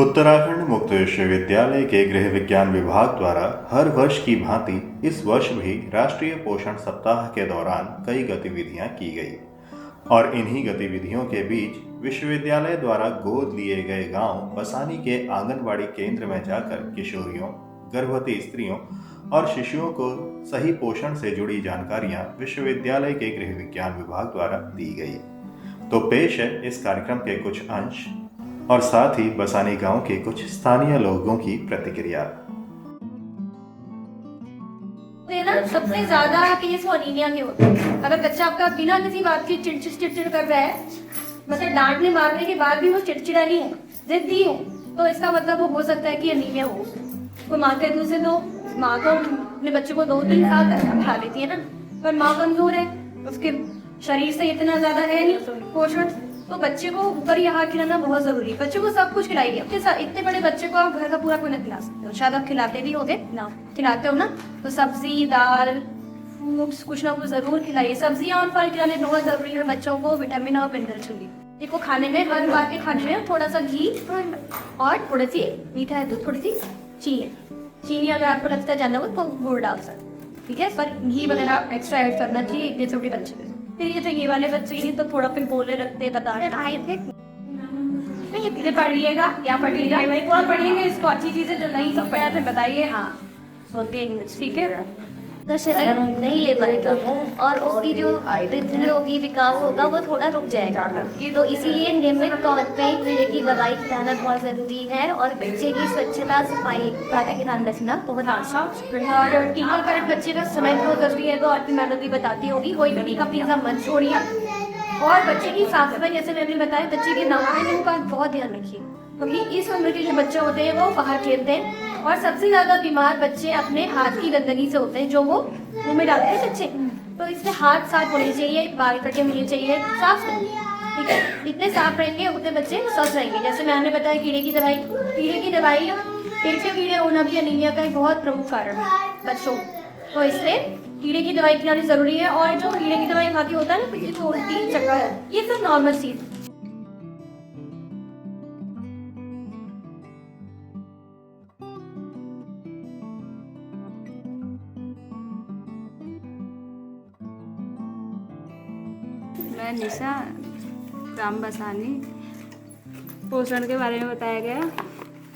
उत्तराखंड मुक्त विश्वविद्यालय के गृह विज्ञान विभाग द्वारा हर वर्ष की भांति इस वर्ष भी राष्ट्रीय पोषण सप्ताह के दौरान कई गतिविधियां की गई और इन्हीं गतिविधियों के बीच विश्वविद्यालय द्वारा गोद लिए गए गांव बसानी के आंगनबाड़ी केंद्र में जाकर किशोरियों, गर्भवती स्त्रियों और शिशुओं को सही पोषण से जुड़ी जानकारियां विश्वविद्यालय के गृह विज्ञान विभाग द्वारा दी गई। तो पेश है इस कार्यक्रम के कुछ अंश और साथ ही बसानी गांव के कुछ स्थानीय लोगों की प्रतिक्रिया। सबसे ज्यादा केस वो अनीमिया के होते हैं। अगर बच्चा आपका बिना किसी बात की चिड़चिड़ कर रहा है, मतलब डांटने मारने के बाद भी वो चिड़चिड़ा नहीं है, जिद्दी हो, तो इसका मतलब वो हो सकता है कि अनीमिया हो। कोई माँ के दूध से तो माँ तो अपने बच्चे को 2-3 साल खा लेती है ना, पर माँ कमजोर है, उसके शरीर से इतना ज्यादा है नहीं पोषण, तो बच्चे को ऊपर ही आहार खिलाना बहुत जरूरी है। बच्चे को सब कुछ खिलाइए। अपने साथ इतने बड़े बच्चे को आप घर का पूरा कोई नहीं खिला सकते हो, शायद आप खिलाते भी होगे ना, खिलाते हो ना, तो सब्जी दाल फ्रूट्स कुछ ना कुछ जरूर खिलाइए। सब्जियां और फल खिलाने बहुत जरूरी है बच्चों को, विटामिन और मिनरल चाहिए। देखो खाने में हर बार के खाने में थोड़ा सा घी और थोड़ी सी मीठा है दूध, थोड़ी सी चीनी अगर आपको लगता है जानना हो तो गुड़ डाल सकते, ठीक है, पर घी वगैरह एक्स्ट्रा ऐड करना चाहिए इतने छोटे बच्चे में। फिर ये तो ये वाले बच्चे ही तो थोड़ा फिर बोले रखते बता रहे थे पढ़िएगा या पढ़िएगा और पढ़िएगा इसको अच्छी चीजें जो नहीं सब पढ़ा थे बताइए। हाँ सुनते हैं, ठीक है, नहीं ले पाएगा और उसकी जो वृद्धि होगी, विकास होगा, वो थोड़ा रुक जाएगा। तो इसीलिए नियमित तौर पे कीड़े की दवाई खिलाना बहुत जरूरी है और बच्चे की स्वच्छता सफाई का ध्यान रखना बहुत आवश्यक। और टीकाकरण बच्चे का समय बहुत जरूरी है, तो आपकी मैडम भी बताती होगी, कोई भी टीका पीका मत छोड़िए। और बच्चे की साफ सफाई, जैसे मैंने बताया, बच्चे के नहाने का बहुत ध्यान रखिए, क्योंकि इस उम्र के जो बच्चे होते हैं वो बाहर खेलते हैं और सबसे ज्यादा बीमार बच्चे अपने हाथ की गंदगी से होते हैं जो वो मुंह में डालते हैं बच्चे। तो इससे हाथ साफ होने चाहिए, बाल कटे होने चाहिए, साफ करिए, ठीक है। जितने साफ रहेंगे उतने बच्चे स्वस्थ रहेंगे। जैसे मैंने बताया कीड़े की दवाई पेट के कीड़े होना भी अनीमिया का एक बहुत प्रमुख कारण है बच्चों, तो इसलिए कीड़े की दवाई खिलानी जरूरी है। और जो कीड़े की दवाई खाती होता है ना, तो उल्टी चक्कर है, ये सब नॉर्मल चीज। मैं निशा, ग्राम बसानी, पोषण के बारे में बताया गया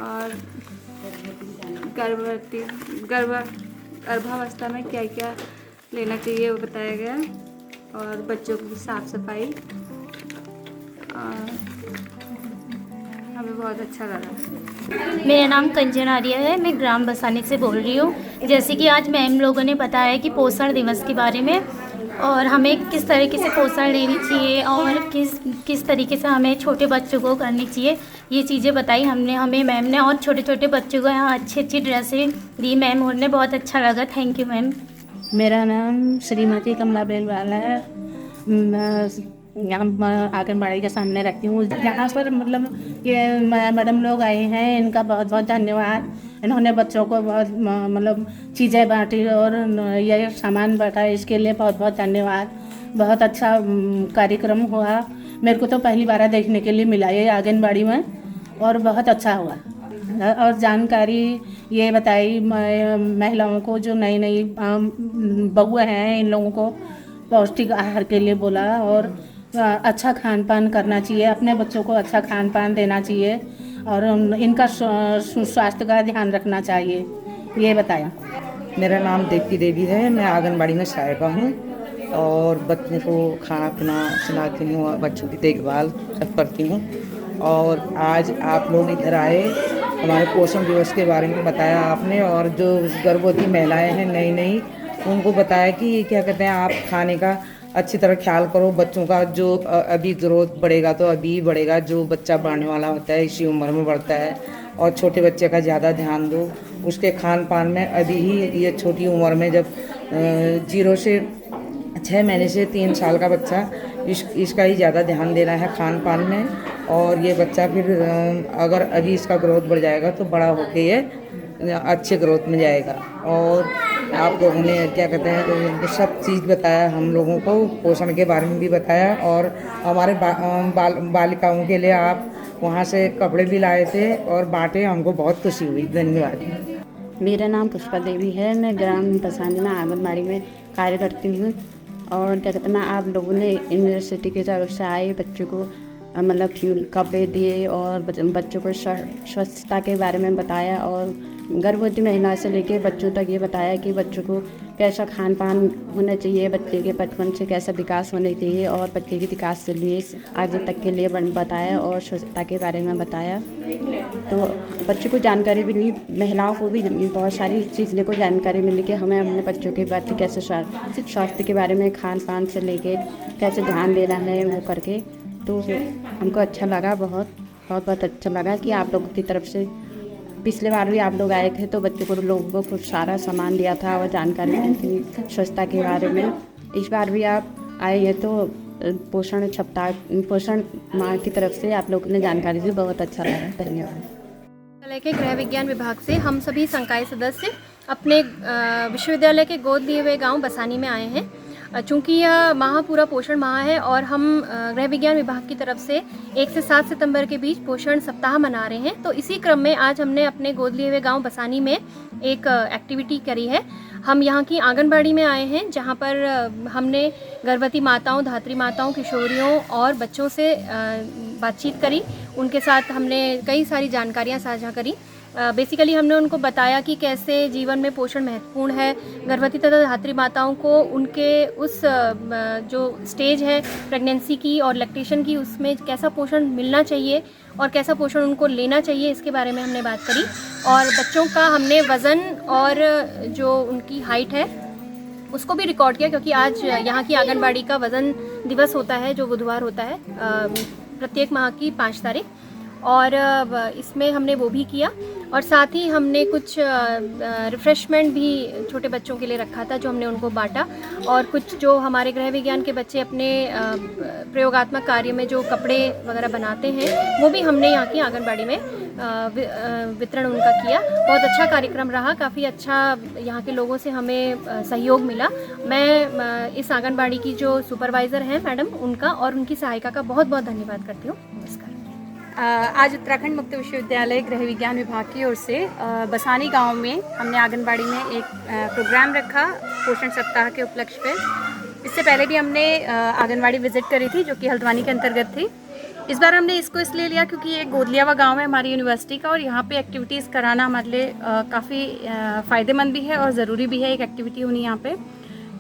और गर्भावस्था में क्या क्या लेना चाहिए वो बताया गया और बच्चों की साफ सफाई, और हमें बहुत अच्छा लगा। मेरा नाम कंचन आर्या है, मैं ग्राम बसानी से बोल रही हूँ। जैसे कि आज मैम लोगों ने बताया कि पोषण दिवस के बारे में और हमें किस तरीके से पोषण लेनी चाहिए और किस तरीके से हमें छोटे बच्चों को करनी चाहिए, ये चीज़ें बताई हमें मैम ने। और छोटे छोटे बच्चों को यहाँ अच्छी ड्रेसें दी मैम, उन्हें बहुत अच्छा लगा। Thank you ma'am. मेरा नाम श्रीमती कमला बेलवाला है, यहाँ आंगनबाड़ी के सामने रहती हूँ। यहाँ पर मतलब ये मैडम लोग आए हैं, इनका बहुत बहुत धन्यवाद। इन्होंने बच्चों को बहुत मतलब चीज़ें बांटी और ये सामान बांटा, इसके लिए बहुत बहुत धन्यवाद। बहुत अच्छा कार्यक्रम हुआ, मेरे को तो पहली बार देखने के लिए मिला ये आंगनबाड़ी में और बहुत अच्छा हुआ। और जानकारी ये बताई महिलाओं को, जो नई नई बहू हैं, इन लोगों को पौष्टिक आहार के लिए बोला और अच्छा खान पान करना चाहिए, अपने बच्चों को अच्छा खान पान देना चाहिए और इनका स्वास्थ्य का ध्यान रखना चाहिए, ये बताया। मेरा नाम देवकी देवी है, मैं आंगनबाड़ी में सहायिका हूँ और बच्चों को खाना पीना खिलाती हूँ और बच्चों की देखभाल सब करती हूँ। और आज आप लोग इधर आए, हमारे पोषण दिवस के बारे में बताया आपने और जो गर्भवती महिलाएं हैं नई उनको बताया कि क्या कहते हैं, आप खाने का अच्छी तरह ख्याल करो। बच्चों का जो अभी ग्रोथ बढ़ेगा तो अभी बढ़ेगा, जो बच्चा बढ़ने वाला होता है इसी उम्र में बढ़ता है और छोटे बच्चे का ज़्यादा ध्यान दो उसके खान पान में। अभी ही ये छोटी उम्र में जब 0 से 6 महीने से 3 साल का बच्चा, इसका ही ज़्यादा ध्यान देना है खान पान में। और ये बच्चा फिर अगर अभी इसका ग्रोथ बढ़ जाएगा तो बड़ा होके ये अच्छे ग्रोथ में जाएगा। और आप लोगों ने क्या कहते हैं सब चीज़ बताया, हम लोगों को पोषण के बारे में भी बताया और हमारे बालिकाओं के लिए आप वहाँ से कपड़े भी लाए थे और बांटे, हमको बहुत खुशी हुई। धन्यवाद। मेरा नाम पुष्पा देवी है। मैं ग्राम बसानी में आंगनबाड़ी में कार्य करती हूँ। और क्या कहते हैं, मैं आप लोगों ने यूनिवर्सिटी की तरफ से आए बच्चों को मतलब कपड़े दिए और बच्चों को स्वच्छता के बारे में बताया और गर्भवती महिला से लेकर बच्चों तक ये बताया कि बच्चों को कैसा खान पान होना चाहिए, बच्चे के बचपन से कैसा विकास होना चाहिए और बच्चे के विकास के लिए आगे तक के लिए बताया और स्वच्छता के बारे में बताया। तो बच्चों को जानकारी मिली, महिलाओं को भी बहुत सारी चीज़ों को जानकारी मिली कि हमें अपने बच्चों के बच्चे कैसे स्वास्थ्य के बारे में, खान पान से लेके कैसे ध्यान देना है वो करके। तो हमको अच्छा लगा, बहुत अच्छा लगा कि आप लोगों की तरफ से पिछले बार भी आप लोग आए थे तो बच्चों को लोगों को सारा सामान दिया था और जानकारी दी थी स्वच्छता के बारे में। इस बार भी आप आए हैं तो पोषण माह की तरफ से आप लोगों ने जानकारी दी, बहुत अच्छा लगा। धन्यवाद। विश्वविद्यालय के गृह विज्ञान विभाग से हम सभी संकाय सदस्य अपने विश्वविद्यालय के गोद लिए हुए गांव बसानी में आए हैं। चूँकि यह माह पूरा पोषण माह है और हम गृह विज्ञान विभाग की तरफ से 1 से 7 सितंबर के बीच पोषण सप्ताह मना रहे हैं। तो इसी क्रम में आज हमने अपने गोद लिए हुए गांव बसानी में एक एक्टिविटी करी है। हम यहाँ की आंगनबाड़ी में आए हैं जहाँ पर हमने गर्भवती माताओं, धात्री माताओं, किशोरियों और बच्चों से बातचीत करी। उनके साथ हमने कई सारी जानकारियाँ साझा करी। बेसिकली हमने उनको बताया कि कैसे जीवन में पोषण महत्वपूर्ण है। गर्भवती तथा धात्री माताओं को उनके उस जो स्टेज है प्रेगनेंसी की और लैक्टेशन की, उसमें कैसा पोषण मिलना चाहिए और कैसा पोषण उनको लेना चाहिए, इसके बारे में हमने बात करी। और बच्चों का हमने वज़न और जो उनकी हाइट है उसको भी रिकॉर्ड किया, क्योंकि आज यहाँ की आंगनबाड़ी का वज़न दिवस होता है जो बुधवार होता है प्रत्येक माह की 5 तारीख, और इसमें हमने वो भी किया। और साथ ही हमने कुछ रिफ़्रेशमेंट भी छोटे बच्चों के लिए रखा था जो हमने उनको बांटा। और कुछ जो हमारे गृह विज्ञान के बच्चे अपने प्रयोगात्मक कार्य में जो कपड़े वगैरह बनाते हैं वो भी हमने यहाँ की आंगनबाड़ी में वितरण उनका किया। बहुत अच्छा कार्यक्रम रहा, काफ़ी अच्छा यहाँ के लोगों से हमें सहयोग मिला। मैं इस आंगनबाड़ी की जो सुपरवाइज़र हैं मैडम, उनका और उनकी सहायिका का बहुत बहुत धन्यवाद करती हूँ। नमस्कार। आज उत्तराखंड मुक्त विश्वविद्यालय गृह विज्ञान विभाग की ओर से बसानी गांव में हमने आंगनबाड़ी में एक प्रोग्राम रखा पोषण सप्ताह के उपलक्ष्य पे। इससे पहले भी हमने आंगनबाड़ी विजिट करी थी जो कि हल्द्वानी के अंतर्गत थी। इस बार हमने इसको इसलिए लिया क्योंकि ये गोद लिया हुआ गाँव है हमारी यूनिवर्सिटी का, और यहाँ पे एक्टिविटीज़ कराना हमारे लिए काफ़ी फ़ायदेमंद भी है और ज़रूरी भी है एक एक्टिविटी होनी यहाँ पे।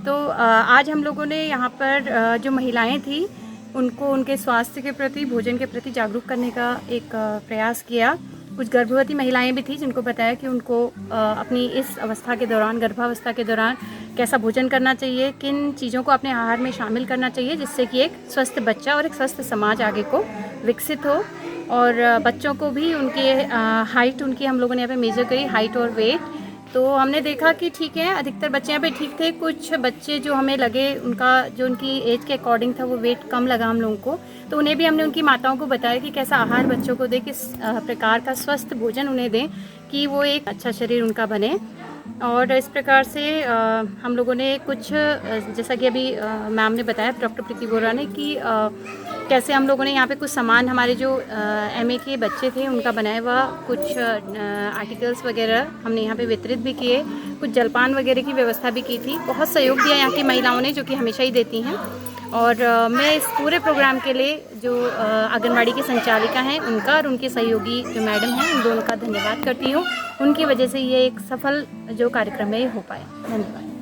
तो आज हम लोगों ने यहाँ पर जो महिलाएँ थी उनको उनके स्वास्थ्य के प्रति, भोजन के प्रति जागरूक करने का एक प्रयास किया। कुछ गर्भवती महिलाएं भी थी जिनको बताया कि उनको अपनी इस अवस्था के दौरान, गर्भावस्था के दौरान कैसा भोजन करना चाहिए, किन चीज़ों को अपने आहार में शामिल करना चाहिए जिससे कि एक स्वस्थ बच्चा और एक स्वस्थ समाज आगे को विकसित हो। और बच्चों को भी उनके हाइट उनकी हम लोगों ने यहाँ पे मेज़र करी, हाइट और वेट। तो हमने देखा कि ठीक है, अधिकतर बच्चे यहाँ पे ठीक थे। कुछ बच्चे जो हमें लगे उनका जो उनकी एज के अकॉर्डिंग था वो वेट कम लगा हम लोगों को, तो उन्हें भी हमने उनकी माताओं को बताया कि कैसा आहार बच्चों को दें, किस प्रकार का स्वस्थ भोजन उन्हें दें कि वो एक अच्छा शरीर उनका बने। और इस प्रकार से हम लोगों ने कुछ जैसा कि अभी मैम ने बताया, डॉक्टर प्रीति बोरा ने, कि कैसे हम लोगों ने यहाँ पे कुछ सामान हमारे जो MA के बच्चे थे उनका बनाया हुआ कुछ आर्टिकल्स वगैरह हमने यहाँ पे वितरित भी किए। कुछ जलपान वगैरह की व्यवस्था भी की थी। बहुत सहयोग दिया यहाँ की महिलाओं ने, जो कि हमेशा ही देती हैं। और मैं इस पूरे प्रोग्राम के लिए जो आंगनबाड़ी की संचालिका हैं उनका और उनके सहयोगी जो मैडम हैं उन दोनों का धन्यवाद करती हूँ। उनकी वजह से ये एक सफल जो कार्यक्रम है हो पाया। धन्यवाद।